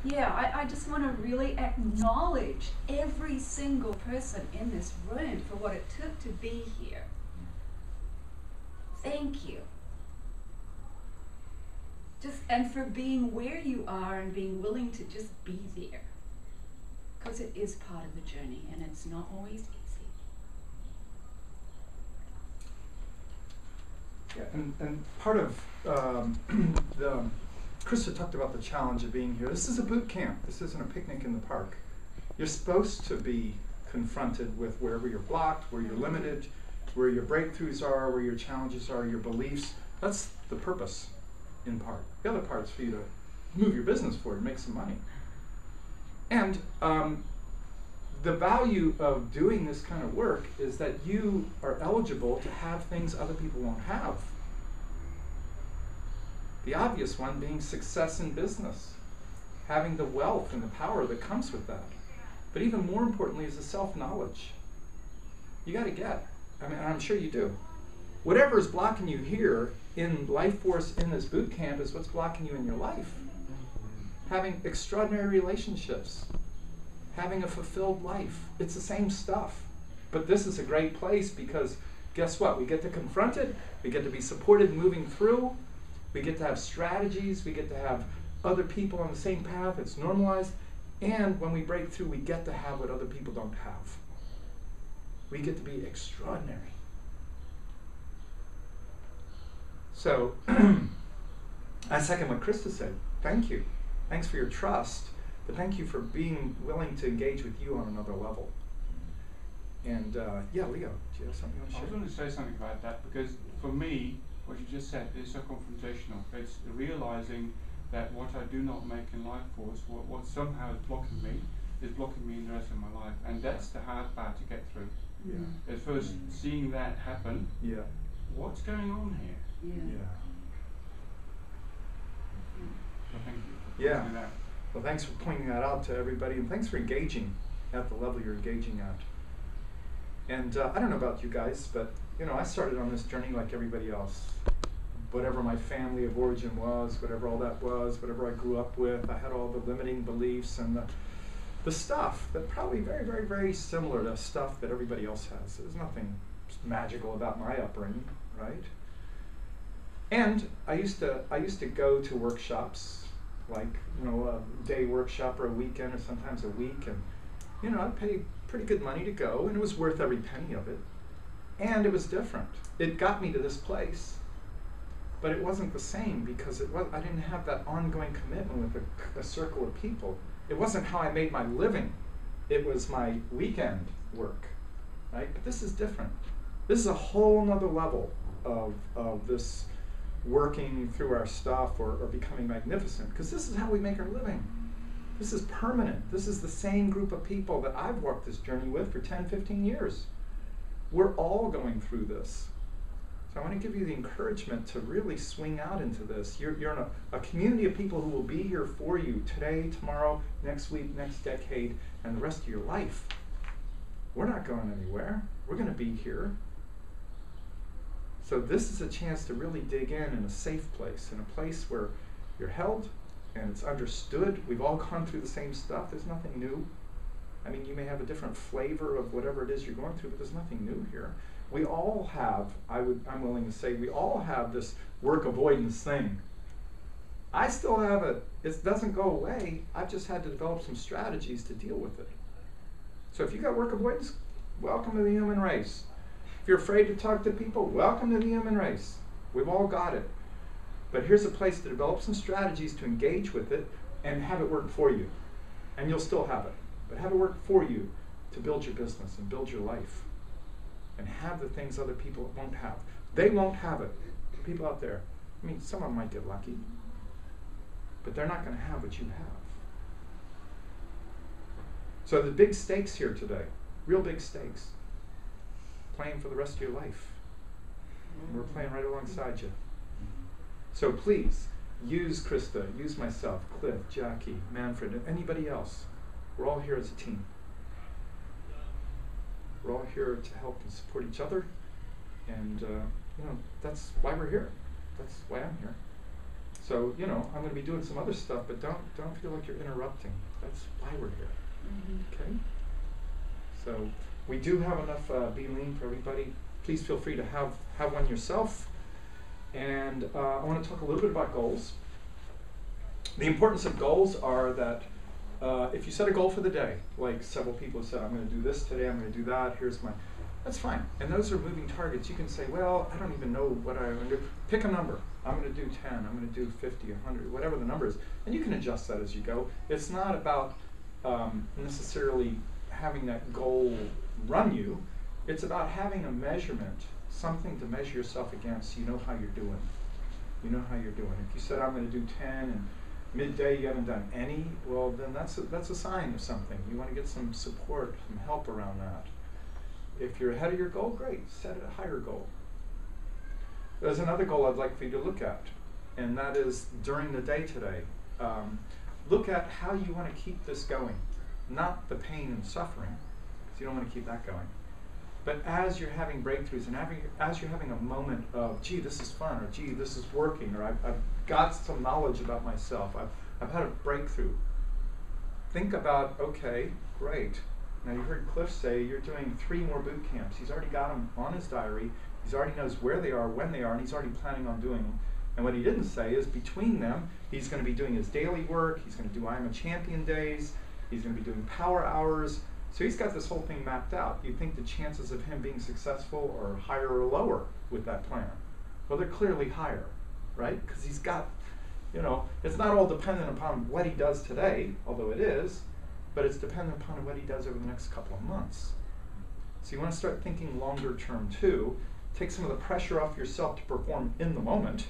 Yeah, I just want to really acknowledge every single person in this room for what it took to be here. Thank you. And for being where you are and being willing to just be there. Because it is part of the journey and it's not always easy. Yeah, and part of Krista talked about the challenge of being here. This is a boot camp. This isn't a picnic in the park. You're supposed to be confronted with wherever you're blocked, where you're limited, where your breakthroughs are, where your challenges are, your beliefs. That's the purpose, in part. The other part is for you to move your business forward, make some money. And the value of doing this kind of work is that you are eligible to have things other people won't have. The obvious one being success in business, having the wealth and the power that comes with that. But even more importantly is the self-knowledge. You got to get, I mean, I'm sure you do. Whatever is blocking you here in Life Force in this boot camp is what's blocking you in your life. Having extraordinary relationships, having a fulfilled life. It's the same stuff. But this is a great place because guess what? We get to confront it. We get to be supported moving through. We get to have strategies. We get to have other people on the same path. It's normalized. And when we break through, we get to have what other people don't have. We get to be extraordinary. So, I second what Krista said. Thank you. Thanks for your trust. But thank you for being willing to engage with you on another level. And yeah, Leo, do you have something you want to share? I was going to say something about that because for me, what you just said is so confrontational. It's realizing that what I do not make in Life Force, what somehow is blocking me in the rest of my life. And that's the hard part to get through. Yeah. At first, seeing that happen, Yeah. what's going on here? Yeah. Yeah. So thank you for Yeah. pointing that out. Well, thanks for pointing that out to everybody, and thanks for engaging at the level you're engaging at. And I don't know about you guys, but you know, I started on this journey like everybody else. Whatever my family of origin was, whatever all that was, whatever I grew up with, I had all the limiting beliefs and the stuff that probably very, very, very similar to stuff that everybody else has. There's nothing magical about my upbringing, right? And I used to go to workshops, like, you know, a day workshop or a weekend or sometimes a week, and you know, I'd pay pretty good money to go, and it was worth every penny of it. And it was different. It got me to this place, but it wasn't the same because I didn't have that ongoing commitment with a circle of people. It wasn't how I made my living. It was my weekend work, right? But this is different. This is a whole nother level of this working through our stuff or becoming magnificent, because this is how we make our living. This is permanent. This is the same group of people that I've walked this journey with for 10, 15 years. We're all going through this. So I want to give you the encouragement to really swing out into this. You're in a community of people who will be here for you today, tomorrow, next week, next decade, and the rest of your life. We're not going anywhere. We're going to be here. So this is a chance to really dig in a safe place, in a place where you're held and it's understood. We've all gone through the same stuff. There's nothing new. I mean, you may have a different flavor of whatever it is you're going through, but there's nothing new here. We all have, I'm willing to say, we all have this work avoidance thing. I still have it. It doesn't go away. I've just had to develop some strategies to deal with it. So if you got work avoidance, welcome to the human race. If you're afraid to talk to people, welcome to the human race. We've all got it. But here's a place to develop some strategies to engage with it and have it work for you. And you'll still have it. But have it work for you to build your business and build your life. And have the things other people won't have. They won't have it. People out there, I mean, some of them might get lucky. But they're not going to have what you have. So the big stakes here today, real big stakes. Playing for the rest of your life. And we're playing right alongside you. So please, use Krista, use myself, Cliff, Jackie, Manfred, and anybody else. We're all here as a team. We're all here to help and support each other. And, you know, that's why we're here. That's why I'm here. So, you know, I'm going to be doing some other stuff, but don't feel like you're interrupting. That's why we're here. Okay? So we do have enough Be Lean for everybody. Please feel free to have one yourself. And I want to talk a little bit about goals. The importance of goals are that if you set a goal for the day, like several people have said, I'm going to do this today, I'm going to do that, that's fine. And those are moving targets. You can say, well, I don't even know what I'm going to do. Pick a number. I'm going to do 10, I'm going to do 50, 100, whatever the number is. And you can adjust that as you go. It's not about necessarily having that goal run you. It's about having a measurement, something to measure yourself against. You know how you're doing. You know how you're doing. If you said, I'm going to do 10 and midday you haven't done any, well, then that's a sign of something. You want to get some support, some help around that. If you're ahead of your goal, great. Set a higher goal. There's another goal I'd like for you to look at, and that is during the day today. Look at how you want to keep this going. Not the pain and suffering, because you don't want to keep that going. But as you're having breakthroughs and as you're having a moment of, gee, this is fun, or gee, this is working, or I've got some knowledge about myself, I've had a breakthrough. Think about, okay, great. Now you heard Cliff say you're doing 3 more boot camps. He's already got them on his diary. He already knows where they are, when they are, and he's already planning on doing them. And what he didn't say is between them, he's going to be doing his daily work. He's going to do I Am a Champion days. He's going to be doing power hours. So he's got this whole thing mapped out. You think the chances of him being successful are higher or lower with that plan? Well, they're clearly higher, right? Because he's got, you know, it's not all dependent upon what he does today, although it is, but it's dependent upon what he does over the next couple of months. So you want to start thinking longer term too. Take some of the pressure off yourself to perform in the moment,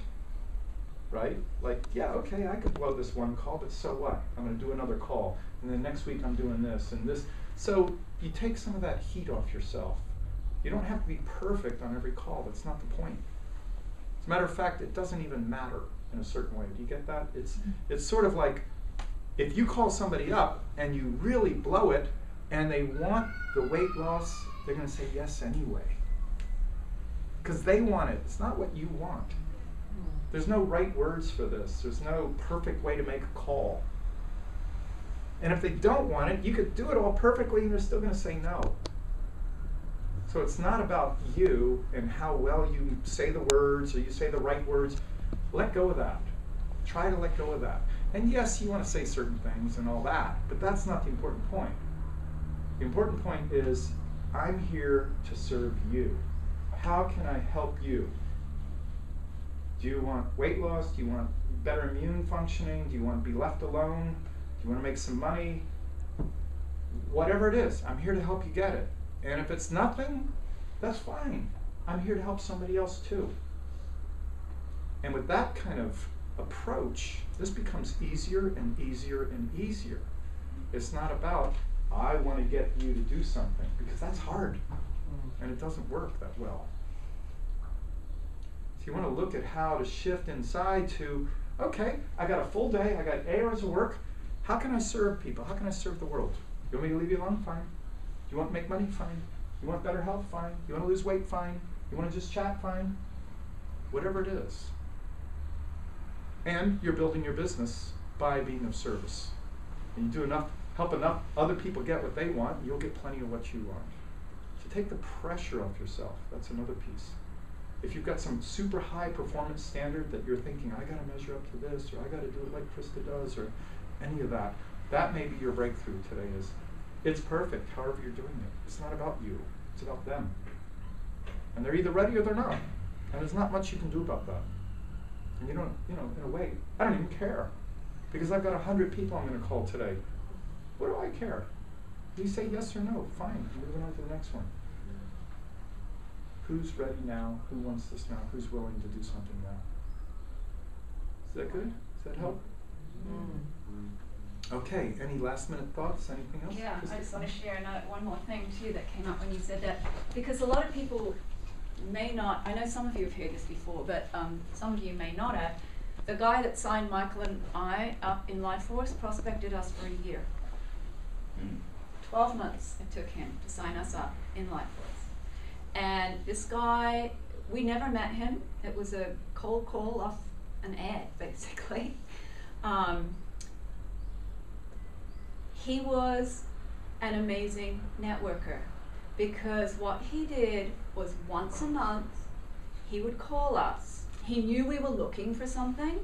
right? Like, yeah, okay, I could blow this one call, but so what? I'm going to do another call, and then next week I'm doing this and this. So you take some of that heat off yourself. You don't have to be perfect on every call. That's not the point. As a matter of fact, it doesn't even matter in a certain way. Do you get that? It's sort of like if you call somebody up and you really blow it and they want the weight loss, they're going to say yes anyway. Because they want it. It's not what you want. There's no right words for this. There's no perfect way to make a call. And if they don't want it, you could do it all perfectly and they're still going to say no. So it's not about you and how well you say the words or you say the right words. Let go of that. Try to let go of that. And yes, you want to say certain things and all that, but that's not the important point. The important point is, I'm here to serve you. How can I help you? Do you want weight loss? Do you want better immune functioning? Do you want to be left alone? Do you want to make some money? Whatever it is, I'm here to help you get it. And if it's nothing, that's fine. I'm here to help somebody else too. And with that kind of approach, this becomes easier and easier and easier. It's not about, I want to get you to do something, because that's hard and it doesn't work that well. So you want to look at how to shift inside to, okay, I got a full day, I got 8 hours of work. How can I serve people? How can I serve the world? You want me to leave you alone? Fine. You want to make money? Fine. You want better health? Fine. You want to lose weight? Fine. You want to just chat? Fine. Whatever it is. And you're building your business by being of service. And you do enough, help enough other people get what they want, you'll get plenty of what you want. So take the pressure off yourself. That's another piece. If you've got some super high performance standard that you're thinking, I got to measure up to this, or I got to do it like Krista does, or any of that, that may be your breakthrough today. Is it's perfect, however you're doing it. It's not about you, it's about them. And they're either ready or they're not. And there's not much you can do about that. And you don't, in a way, I don't even care. Because I've got 100 people I'm going to call today. What do I care? You say yes or no, fine, moving on to the next one. Who's ready now? Who wants this now? Who's willing to do something now? Is that good? Does that help? Okay, any last minute thoughts? Anything else? Yeah, I just want to share one more thing too that came up when you said that. Because a lot of people may not, I know some of you have heard this before, but some of you may not have. The guy that signed Michael and I up in Life Force prospected us for a year. 12 months it took him to sign us up in Life Force. And this guy, we never met him. It was a cold call off an ad, basically. He was an amazing networker, because what he did was once a month he would call us. He knew we were looking for something,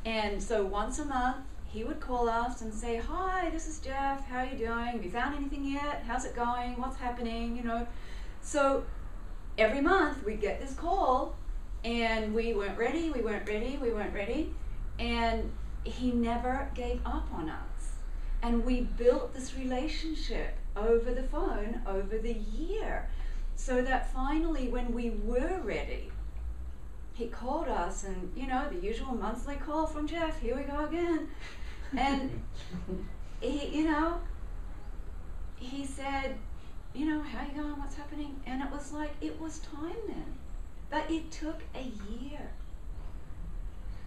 and so once a month he would call us and say, "Hi, this is Jeff, how are you doing? Have you found anything yet? How's it going? What's happening?" You know. So every month we'd get this call, and we weren't ready, and he never gave up on us. And we built this relationship over the phone over the year, so that finally when we were ready, he called us, and you know, the usual monthly call from Jeff, here we go again. And he, you know, he said, you know, how you going, what's happening? And it was like, it was time then. But it took a year.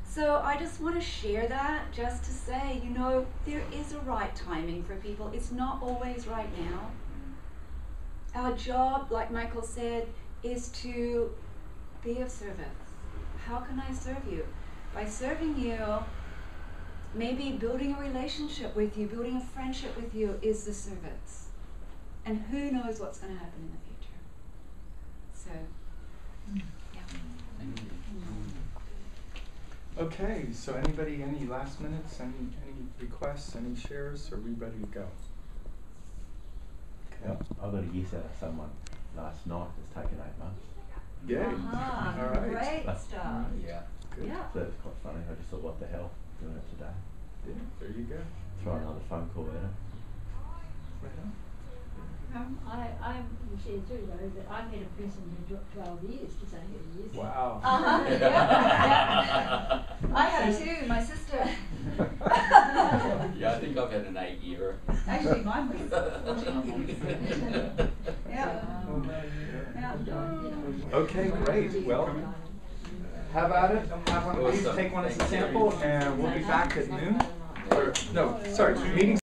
So I just want to share that, just to say, you know, there is a right timing for people. It's not always right now. Our job, like Michael said, is to be of service. How can I serve you? By serving you, maybe building a relationship with you, building a friendship with you is the service. And who knows what's going to happen in the future. So, yeah. Thank you. Okay, so anybody, any last minutes, any requests, any shares, or are we ready to go? Okay. Yep, I got a yes out of someone last night. It's taken 8 months. Yay. Uh-huh. All right. Great stuff. Yeah. Good. Yeah. So it's quite funny. I just thought, what the hell, doing it today. Yeah, there you go. Try another phone call at it. Right on. I'm share too though that I met a person who took 12 years to say who he is. Wow. Uh-huh. Yeah. I had two, my sister. Yeah, I think I've had an 8-year. Actually, mine was 14 years. Yeah. Yeah. Okay, great. Well, have at it. Have one of these. Take one as a sample, and we'll be back at noon. Or no, sorry, meeting.